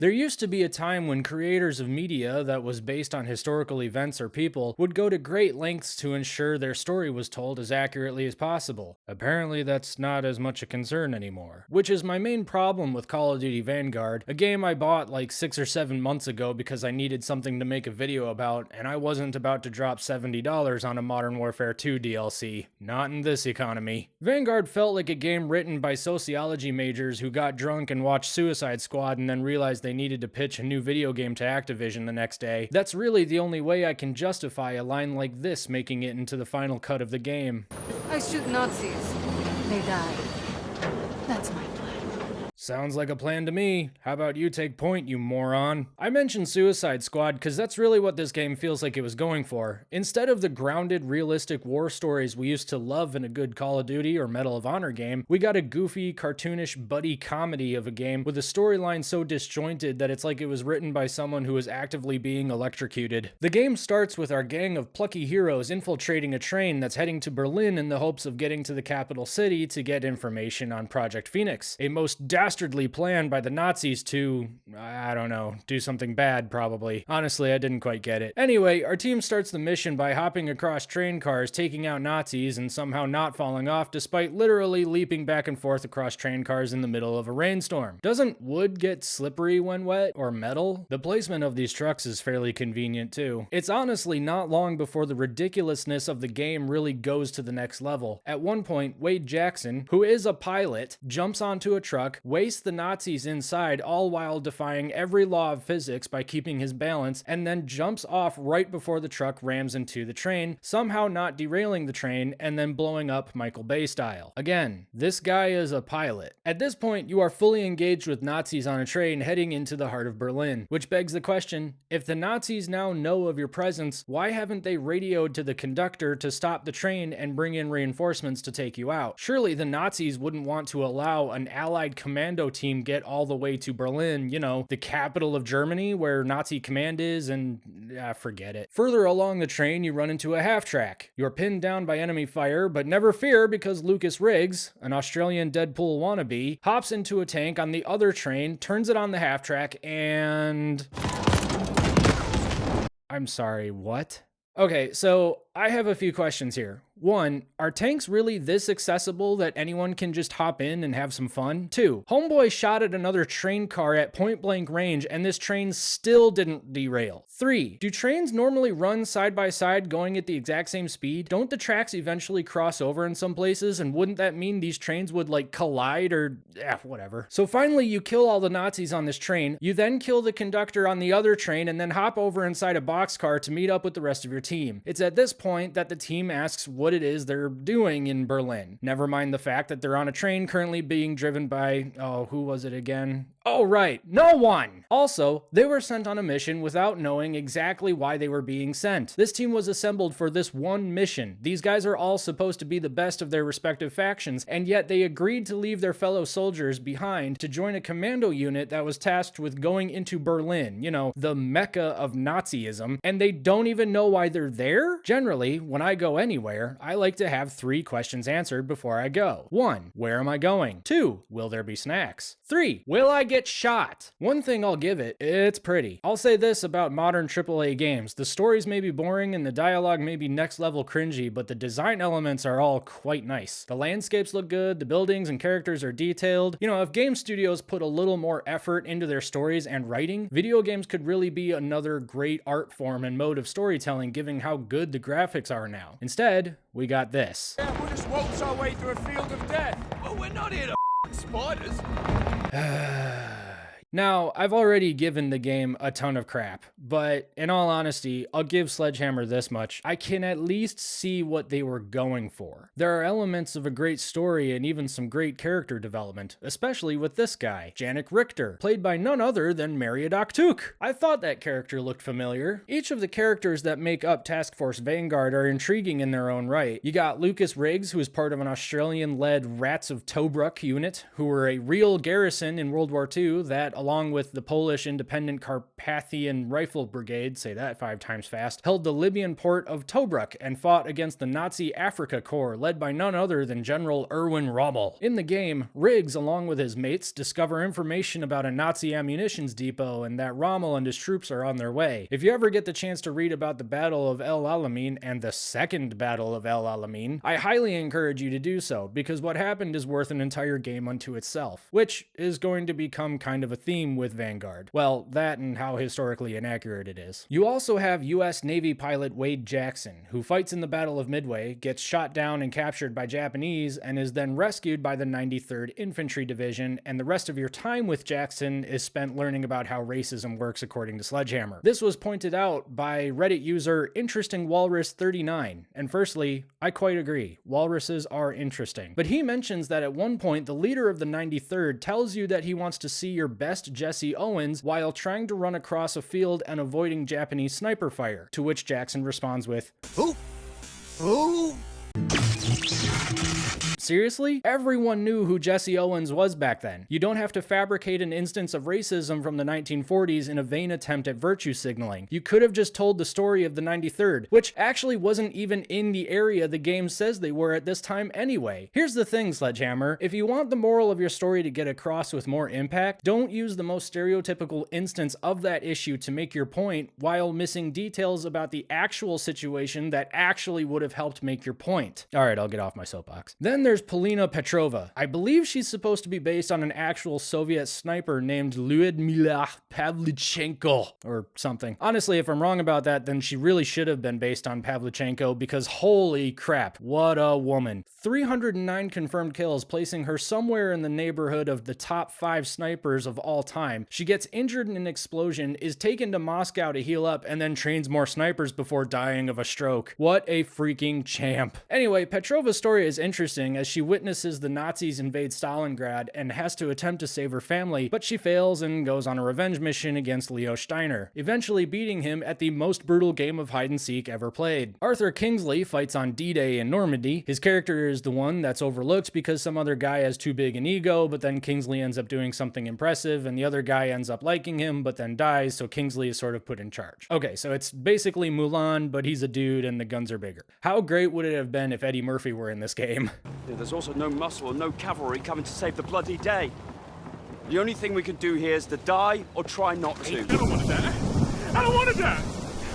There used to be a time when creators of media that was based on historical events or people would go to great lengths to ensure their story was told as accurately as possible. Apparently, that's not as much a concern anymore. Which is my main problem with Call of Duty Vanguard, a game I bought like 6 or 7 months ago because I needed something to make a video about, and I wasn't about to drop $70 on a Modern Warfare 2 DLC. Not in this economy. Vanguard felt like a game written by sociology majors who got drunk and watched Suicide Squad and then realized they needed to pitch a new video game to Activision the next day. That's really the only way I can justify a line like this making it into the final cut of the game. I shoot Nazis. They die. That's my plan. Sounds like a plan to me. How about you take point, you moron? I mentioned Suicide Squad because that's really what this game feels like it was going for. Instead of the grounded, realistic war stories we used to love in a good Call of Duty or Medal of Honor game, we got a goofy, cartoonish buddy comedy of a game with a storyline so disjointed that it's like it was written by someone who was actively being electrocuted. The game starts with our gang of plucky heroes infiltrating a train that's heading to Berlin in the hopes of getting to the capital city to get information on Project Phoenix, a most dastardly plan by the Nazis to, I don't know, do something bad probably. Honestly, I didn't quite get it. Anyway, our team starts the mission by hopping across train cars, taking out Nazis, and somehow not falling off despite literally leaping back and forth across train cars in the middle of a rainstorm. Doesn't wood get slippery when wet, or metal? The placement of these trucks is fairly convenient too. It's honestly not long before the ridiculousness of the game really goes to the next level. At one point, Wade Jackson, who is a pilot, jumps onto a truck, wastes the Nazis inside, all while defying every law of physics by keeping his balance, and then jumps off right before the truck rams into the train, somehow not derailing the train, and then blowing up Michael Bay style. Again, this guy is a pilot. At this point, you are fully engaged with Nazis on a train heading into the heart of Berlin, which begs the question, if the Nazis now know of your presence, why haven't they radioed to the conductor to stop the train and bring in reinforcements to take you out? Surely the Nazis wouldn't want to allow an allied commando team get all the way to Berlin, you know, the capital of Germany where Nazi command is, and forget it. Further along the train, you run into a half-track. You're pinned down by enemy fire, but never fear because Lucas Riggs, an Australian Deadpool wannabe, hops into a tank on the other train, turns it on the half-track, and... I'm sorry, what? Okay, so I have a few questions here. 1, are tanks really this accessible that anyone can just hop in and have some fun? 2, homeboy shot at another train car at point blank range and this train still didn't derail. 3, do trains normally run side by side going at the exact same speed? Don't the tracks eventually cross over in some places, and wouldn't that mean these trains would like collide or whatever? So finally you kill all the Nazis on this train, you then kill the conductor on the other train and then hop over inside a boxcar to meet up with the rest of your team. It's at this point that the team asks what it is they're doing in Berlin. Never mind the fact that they're on a train currently being driven by, oh, who was it again? Oh, right, no one! Also, they were sent on a mission without knowing exactly why they were being sent. This team was assembled for this one mission. These guys are all supposed to be the best of their respective factions, and yet they agreed to leave their fellow soldiers behind to join a commando unit that was tasked with going into Berlin, you know, the mecca of Nazism, and they don't even know why they're there? Generally, when I go anywhere, I like to have 3 questions answered before I go. 1, where am I going? 2, will there be snacks? 3, will I get shot? One thing I'll give it, it's pretty. I'll say this about modern AAA games, the stories may be boring and the dialogue may be next level cringy, but the design elements are all quite nice. The landscapes look good, the buildings and characters are detailed. You know, if game studios put a little more effort into their stories and writing, video games could really be another great art form and mode of storytelling given how good the graphics are now. Instead, we got this. Yeah, we'll just waltz our way through a field of death. Well, we're not here to spiders. Now, I've already given the game a ton of crap, but in all honesty, I'll give Sledgehammer this much. I can at least see what they were going for. There are elements of a great story and even some great character development, especially with this guy, Janik Richter, played by none other than Mariad Akhtuk. I thought that character looked familiar. Each of the characters that make up Task Force Vanguard are intriguing in their own right. You got Lucas Riggs, who is part of an Australian-led Rats of Tobruk unit, who were a real garrison in World War II that along with the Polish Independent Carpathian Rifle Brigade, say that 5 times fast, held the Libyan port of Tobruk and fought against the Nazi Africa Corps led by none other than General Erwin Rommel. In the game, Riggs, along with his mates, discover information about a Nazi ammunitions depot and that Rommel and his troops are on their way. If you ever get the chance to read about the Battle of El Alamein and the Second Battle of El Alamein, I highly encourage you to do so, because what happened is worth an entire game unto itself, which is going to become kind of a theme with Vanguard. Well, that and how historically inaccurate it is. You also have US Navy pilot Wade Jackson, who fights in the Battle of Midway, gets shot down and captured by Japanese, and is then rescued by the 93rd Infantry Division, and the rest of your time with Jackson is spent learning about how racism works according to Sledgehammer. This was pointed out by Reddit user Interesting Walrus 39, and firstly, I quite agree, walruses are interesting. But he mentions that at one point, the leader of the 93rd tells you that he wants to see your best Jesse Owens while trying to run across a field and avoiding Japanese sniper fire, to which Jackson responds with, "Who? Who?" Seriously? Everyone knew who Jesse Owens was back then. You don't have to fabricate an instance of racism from the 1940s in a vain attempt at virtue signaling. You could have just told the story of the 93rd, which actually wasn't even in the area the game says they were at this time anyway. Here's the thing, Sledgehammer. If you want the moral of your story to get across with more impact, don't use the most stereotypical instance of that issue to make your point while missing details about the actual situation that actually would have helped make your point. Alright, I'll get off my soapbox. Then there's Polina Petrova. I believe she's supposed to be based on an actual Soviet sniper named Lyudmila Pavlichenko or something. Honestly, if I'm wrong about that, then she really should have been based on Pavlichenko, because holy crap, what a woman. 309 confirmed kills, placing her somewhere in the neighborhood of the top 5 snipers of all time. She gets injured in an explosion, is taken to Moscow to heal up, and then trains more snipers before dying of a stroke. What a freaking champ. Anyway, Petrova's story is interesting as she witnesses the Nazis invade Stalingrad and has to attempt to save her family, but she fails and goes on a revenge mission against Leo Steiner, eventually beating him at the most brutal game of hide-and-seek ever played. Arthur Kingsley fights on D-Day in Normandy. His character is the one that's overlooked because some other guy has too big an ego, but then Kingsley ends up doing something impressive, and the other guy ends up liking him, but then dies, so Kingsley is sort of put in charge. Okay, so it's basically Mulan, but he's a dude and the guns are bigger. How great would it have been if Eddie Murphy were in this game? Yeah, there's also no muscle or no cavalry coming to save the bloody day. The only thing we can do here is to die or try not to. I don't want to die. I don't want to die.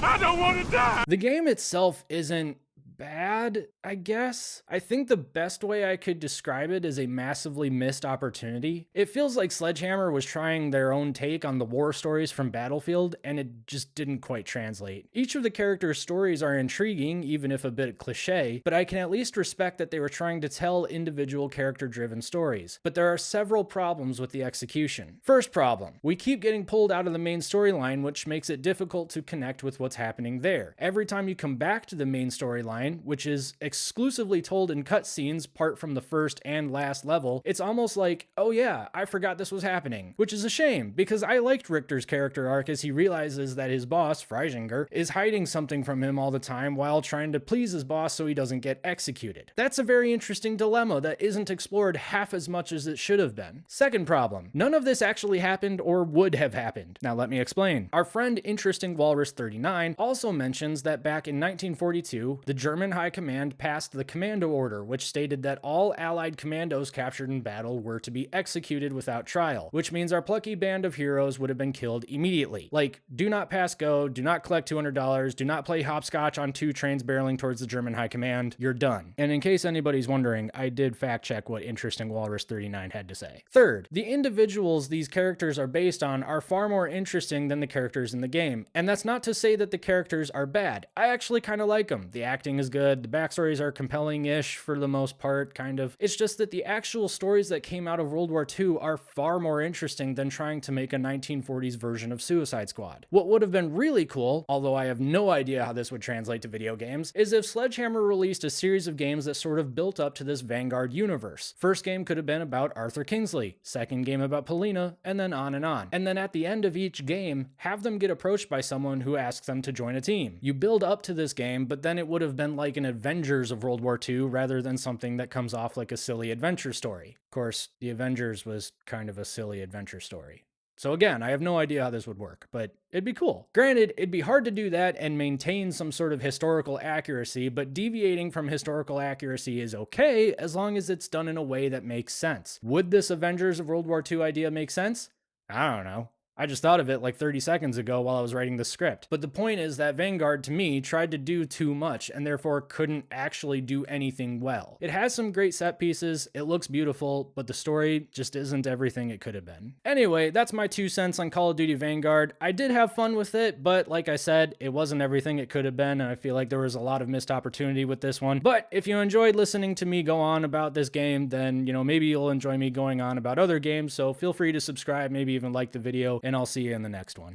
I don't want to die. The game itself isn't bad, I guess. I think the best way I could describe it is a massively missed opportunity. It feels like Sledgehammer was trying their own take on the war stories from Battlefield, and it just didn't quite translate. Each of the characters' stories are intriguing, even if a bit cliche, but I can at least respect that they were trying to tell individual character-driven stories. But there are several problems with the execution. First problem, we keep getting pulled out of the main storyline, which makes it difficult to connect with what's happening there. Every time you come back to the main storyline, which is exclusively told in cutscenes, part from the first and last level, it's almost like, oh yeah, I forgot this was happening, which is a shame, because I liked Richter's character arc as he realizes that his boss, Freisinger, is hiding something from him all the time while trying to please his boss so he doesn't get executed. That's a very interesting dilemma that isn't explored half as much as it should have been. Second problem, none of this actually happened or would have happened. Now let me explain. Our friend Interesting Walrus 39 also mentions that back in 1942, the German High Command passed the Commando Order, which stated that all Allied commandos captured in battle were to be executed without trial, which means our plucky band of heroes would have been killed immediately. Like, do not pass go, do not collect $200, do not play hopscotch on 2 trains barreling towards the German High Command, you're done. And in case anybody's wondering, I did fact check what Interesting Walrus 39 had to say. Third, the individuals these characters are based on are far more interesting than the characters in the game, and that's not to say that the characters are bad. I actually kind of like them. The acting is good, the backstories are compelling-ish for the most part, kind of. It's just that the actual stories that came out of World War II are far more interesting than trying to make a 1940s version of Suicide Squad. What would have been really cool, although I have no idea how this would translate to video games, is if Sledgehammer released a series of games that sort of built up to this Vanguard universe. First game could have been about Arthur Kingsley, second game about Polina, and then on. And then at the end of each game, have them get approached by someone who asks them to join a team. You build up to this game, but then it would have been like an Avengers of World War II rather than something that comes off like a silly adventure story. Of course, the Avengers was kind of a silly adventure story. So again, I have no idea how this would work, but it'd be cool. Granted, it'd be hard to do that and maintain some sort of historical accuracy, but deviating from historical accuracy is okay as long as it's done in a way that makes sense. Would this Avengers of World War II idea make sense? I don't know. I just thought of it like 30 seconds ago while I was writing the script. But the point is that Vanguard, to me, tried to do too much and therefore couldn't actually do anything well. It has some great set pieces, it looks beautiful, but the story just isn't everything it could have been. Anyway, that's my 2 cents on Call of Duty Vanguard. I did have fun with it, but like I said, it wasn't everything it could have been, and I feel like there was a lot of missed opportunity with this one. But if you enjoyed listening to me go on about this game, then, maybe you'll enjoy me going on about other games, so feel free to subscribe, maybe even like the video, and I'll see you in the next one.